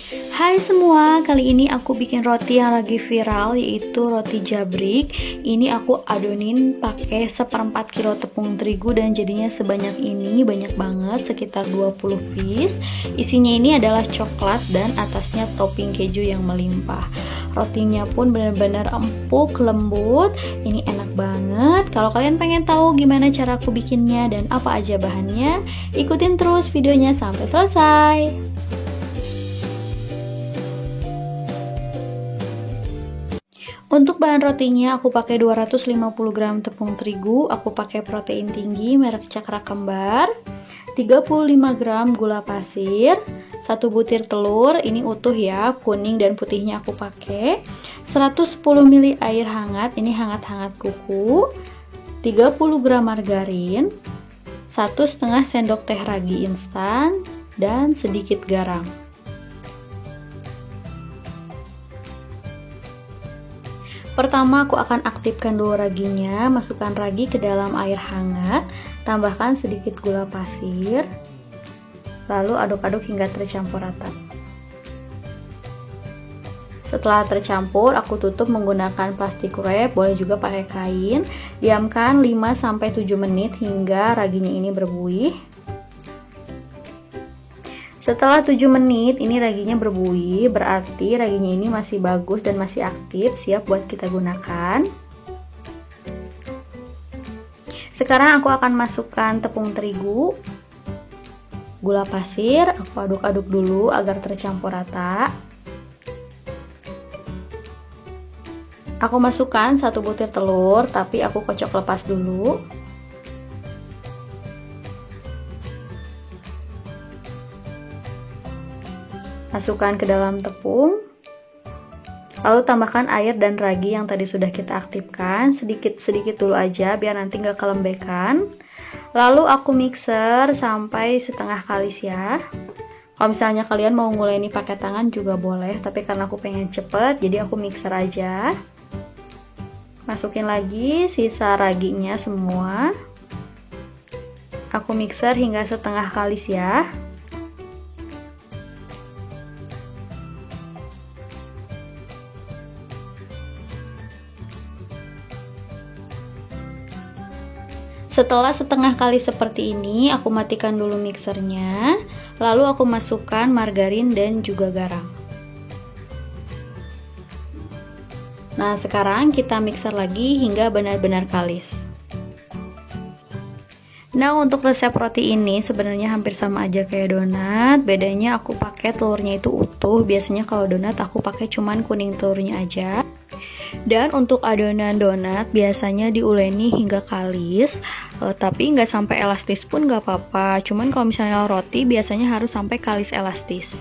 Hai semua, kali ini aku bikin roti yang lagi viral, yaitu roti jabrik. Ini aku adonin pakai 1/4 kilo tepung terigu dan jadinya sebanyak ini, banyak banget, sekitar 20 piece. Isinya ini adalah coklat dan atasnya topping keju yang melimpah. Rotinya pun benar-benar empuk, lembut. Ini enak banget. Kalau kalian pengen tahu gimana cara aku bikinnya dan apa aja bahannya, ikutin terus videonya sampai selesai. Untuk bahan rotinya aku pakai 250 gram tepung terigu, aku pakai protein tinggi merek Cakra Kembar, 35 gram gula pasir, 1 butir telur, ini utuh ya, kuning dan putihnya aku pakai, 110 ml air hangat, ini hangat-hangat kuku, 30 gram margarin, 1,5 sendok teh ragi instan, dan sedikit garam. Pertama aku akan aktifkan dulu raginya, masukkan ragi ke dalam air hangat, tambahkan sedikit gula pasir, lalu aduk-aduk hingga tercampur rata. Setelah tercampur, aku tutup menggunakan plastik wrap, boleh juga pakai kain. Diamkan 5-7 menit hingga raginya ini berbuih. Setelah 7 menit ini raginya berbuih, berarti raginya ini masih bagus dan masih aktif, siap buat kita gunakan. Sekarang aku akan masukkan tepung terigu, gula pasir, aku aduk-aduk dulu agar tercampur rata. Aku masukkan 1 butir telur, tapi aku kocok lepas dulu. Masukkan ke dalam tepung, lalu tambahkan air dan ragi yang tadi sudah kita aktifkan, sedikit-sedikit dulu aja biar nanti nggak kelembekan. Lalu aku mixer sampai setengah kalis ya. Kalau misalnya kalian mau mulai ini pakai tangan juga boleh, tapi karena aku pengen cepet jadi aku mixer aja. Masukin lagi sisa raginya semua, aku mixer hingga setengah kalis ya. Setelah setengah kali seperti ini, aku matikan dulu mixernya, lalu aku masukkan margarin dan juga garam. Nah, sekarang kita mixer lagi hingga benar-benar kalis. Nah, untuk resep roti ini sebenarnya hampir sama aja kayak donat, bedanya aku pakai telurnya itu utuh, biasanya kalau donat aku pakai cuman kuning telurnya aja. Dan untuk adonan donat biasanya diuleni hingga kalis, tapi nggak sampai elastis pun nggak apa-apa. Cuman kalau misalnya roti biasanya harus sampai kalis elastis.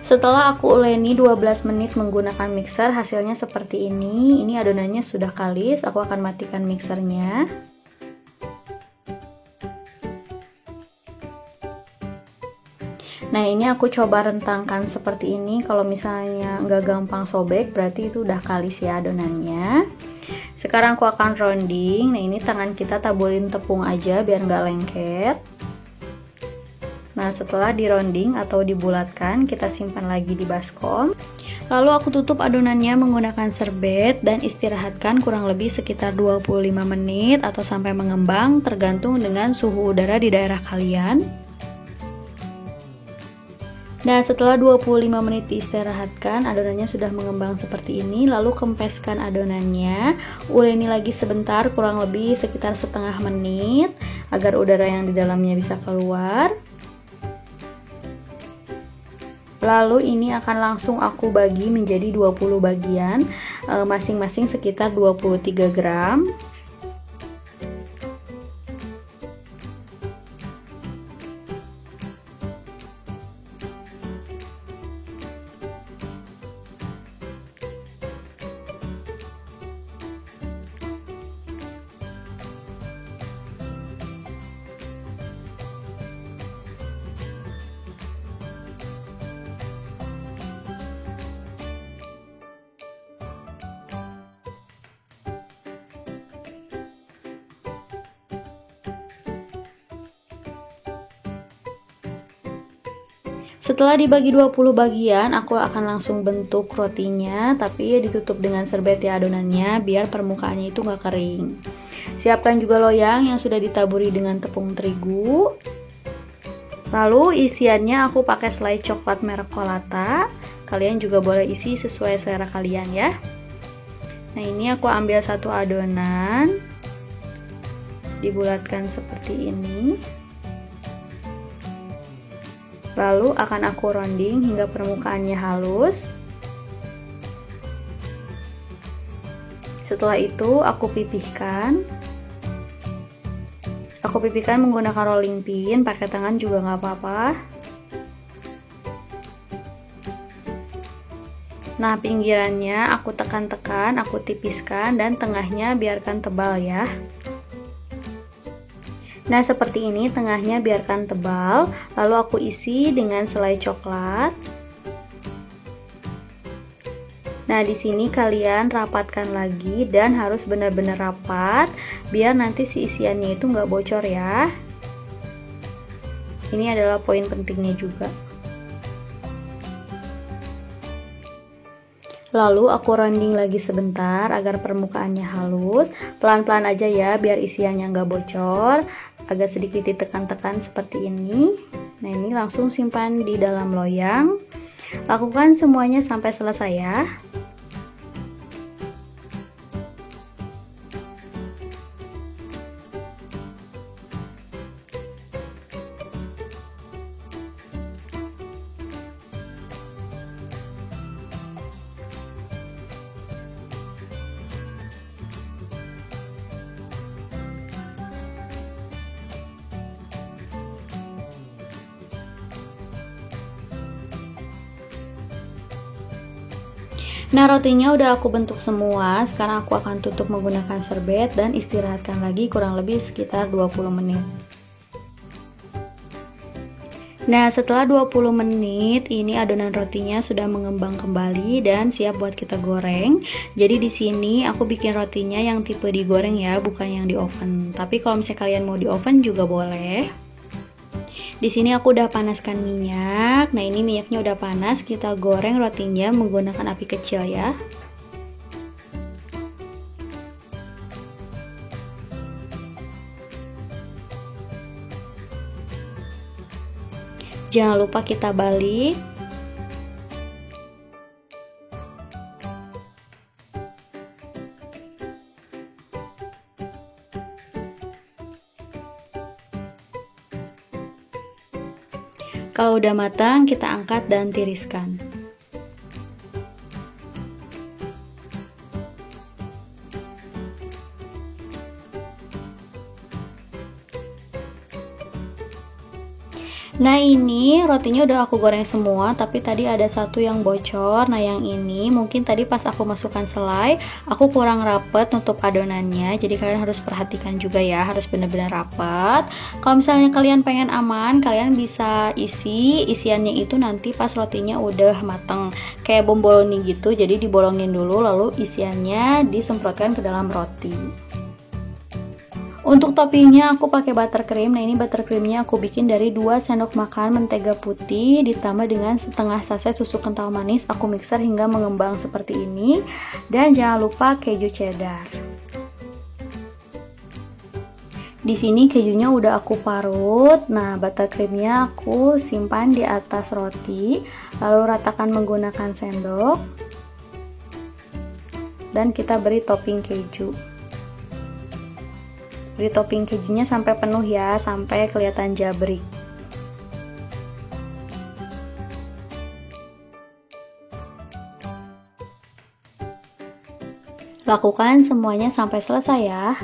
Setelah aku uleni 12 menit menggunakan mixer, hasilnya seperti ini. Ini adonannya sudah kalis, aku akan matikan mixernya. Nah, ini aku coba rentangkan seperti ini. Kalau misalnya nggak gampang sobek, berarti itu udah kalis ya adonannya. Sekarang aku akan rounding. Nah, ini tangan kita taburin tepung aja biar nggak lengket. Nah, setelah di rounding atau dibulatkan, kita simpan lagi di baskom. Lalu aku tutup adonannya menggunakan serbet dan istirahatkan kurang lebih sekitar 25 menit atau sampai mengembang, tergantung dengan suhu udara di daerah kalian. Nah, setelah 25 menit diistirahatkan, adonannya sudah mengembang seperti ini. Lalu kempeskan adonannya, uleni lagi sebentar, kurang lebih sekitar setengah menit, agar udara yang di dalamnya bisa keluar. Lalu ini akan langsung aku bagi menjadi 20 bagian, masing-masing sekitar 23 gram. Setelah dibagi 20 bagian, aku akan langsung bentuk rotinya, tapi ditutup dengan serbet ya adonannya, biar permukaannya itu nggak kering. Siapkan juga loyang yang sudah ditaburi dengan tepung terigu. Lalu isiannya aku pakai selai coklat merek Colata. Kalian juga boleh isi sesuai selera kalian ya. Nah, ini aku ambil satu adonan, dibulatkan seperti ini. Lalu akan aku rounding hingga permukaannya halus. Setelah itu aku pipihkan. Aku pipihkan menggunakan rolling pin, pakai tangan juga nggak apa-apa. Nah, pinggirannya aku tekan-tekan, aku tipiskan, dan tengahnya biarkan tebal ya. Nah, seperti ini tengahnya biarkan tebal, lalu aku isi dengan selai coklat. Nah, di sini kalian rapatkan lagi dan harus benar-benar rapat, biar nanti si isiannya itu nggak bocor ya. Ini adalah poin pentingnya juga. Lalu aku rounding lagi sebentar agar permukaannya halus. Pelan-pelan aja ya biar isiannya nggak bocor. Agak sedikit ditekan-tekan seperti ini. Nah, ini langsung simpan di dalam loyang. Lakukan semuanya sampai selesai ya. Nah, rotinya udah aku bentuk semua. Sekarang aku akan tutup menggunakan serbet dan istirahatkan lagi kurang lebih sekitar 20 menit. Nah, setelah 20 menit, ini adonan rotinya sudah mengembang kembali dan siap buat kita goreng. Jadi di sini aku bikin rotinya yang tipe digoreng ya, bukan yang di oven. Tapi kalau misalnya kalian mau di oven juga boleh. Di sini aku udah panaskan minyak. Nah, ini minyaknya udah panas, kita goreng rotinya menggunakan api kecil ya. Jangan lupa kita balik. Kalau udah matang, kita angkat dan tiriskan. Nah, ini rotinya udah aku goreng semua, tapi tadi ada satu yang bocor. Nah, yang ini mungkin tadi pas aku masukkan selai, aku kurang rapet nutup adonannya. Jadi kalian harus perhatikan juga ya, harus benar-benar rapat. Kalau misalnya kalian pengen aman, kalian bisa isi isiannya itu nanti pas rotinya udah matang, kayak bomboloni gitu. Jadi dibolongin dulu, lalu isiannya disemprotkan ke dalam roti. Untuk toppingnya aku pakai buttercream. Nah, ini buttercreamnya aku bikin dari 2 sendok makan mentega putih ditambah dengan setengah saset susu kental manis. Aku mixer hingga mengembang seperti ini. Dan jangan lupa keju cheddar. Di sini kejunya udah aku parut. Nah, buttercreamnya aku simpan di atas roti, lalu ratakan menggunakan sendok. Dan kita beri topping keju. Beri topping kejunya sampai penuh ya, sampai kelihatan jabrik. Lakukan semuanya sampai selesai ya.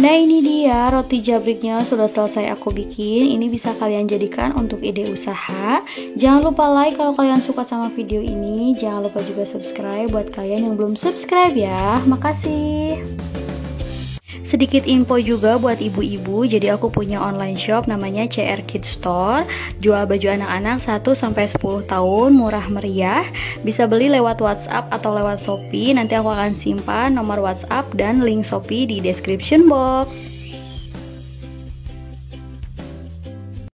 Nah ini dia roti jabriknya sudah selesai aku bikin. Ini bisa kalian jadikan untuk ide usaha. Jangan lupa like kalau kalian suka sama video ini. Jangan lupa juga subscribe buat kalian yang belum subscribe ya. Makasih. Sedikit info juga buat ibu-ibu, jadi aku punya online shop namanya CR Kids Store. Jual baju anak-anak 1-10 tahun, murah meriah. Bisa beli lewat WhatsApp atau lewat Shopee. Nanti aku akan simpan nomor WhatsApp dan link Shopee di description box.